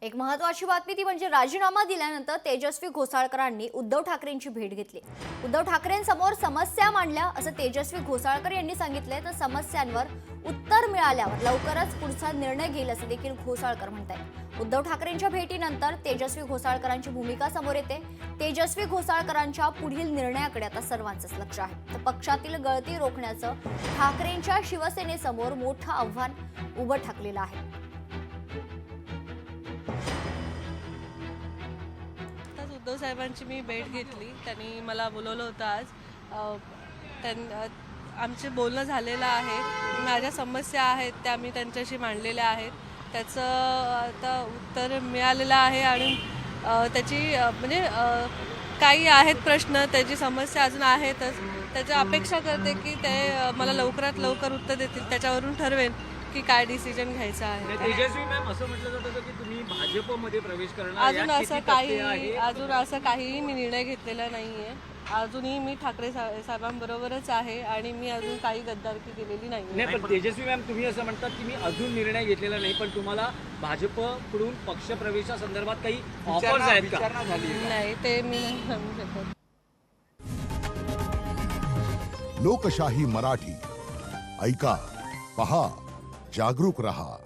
एक महत्त्वाची बातमी ती म्हणजे राजीनामा दिल्यानंतर तेजस्वी घोसाळकरांनी उद्धव ठाकरेंची भेट घेतली। उद्धव ठाकरेंसमोर समस्या मांडल्या असं तेजस्वी घोसाळकर यांनी सांगितले। तर समस्यांवर उत्तर मिळाल्यावर लवकरच पुढचा निर्णय घेईल असं देखील घोसाळकर म्हणतात। उद्धव ठाकरेंच्या भेटीनंतर तेजस्वी घोसाळकरांची भूमिका समोर येते। तेजस्वी घोसाळकरांच्या पुढील निर्णयाकडे आता सर्वांचंच लक्ष आहे। तर पक्षातील गळती रोखण्याचं ठाकरेंच्या शिवसेनेसमोर मोठं आव्हान उभं ठाकलेलं आहे। उद्धव साहेबांची मी भेट घेतली। त्यांनी मला बोलवलं होतं आज। आमचे बोलणं झालेलं आहे। माझ्या समस्या आहेत त्या मी त्यांच्याशी मांडलेल्या आहेत। त्याचं आता उत्तर मिळालेलं आहे आणि त्याची म्हणजे काही आहेत प्रश्न, त्याची समस्या अजून आहेतच। त्याची अपेक्षा करते की ते मला लवकरात लवकर उत्तर देतील। त्याच्यावरून ठरवेन की काय डिसिजन घ्यायचा आहे। तेजस्वी मॅम, असं म्हटलं जातं की तुम्ही भाजपमध्ये प्रवेश करणार, अजून असं काहीही मी निर्णय घेतलेला नाहीये। अजूनही मी ठाकरे साहेबांबरोबरच आहे आणि मी अजून काही गद्दारकी केलेली नाही। पण तेजस्वी मॅम, तुम्ही असं म्हणतात की मी अजून निर्णय घेतलेला नाही, पण तुम्हाला भाजपकडून पक्ष प्रवेशासंदर्भात काही ऑफर्स आहेत का? नाही, ते मी नाही सांगू शकत। लोकशाही मराठी ऐका, पहा, जागरूक रहा।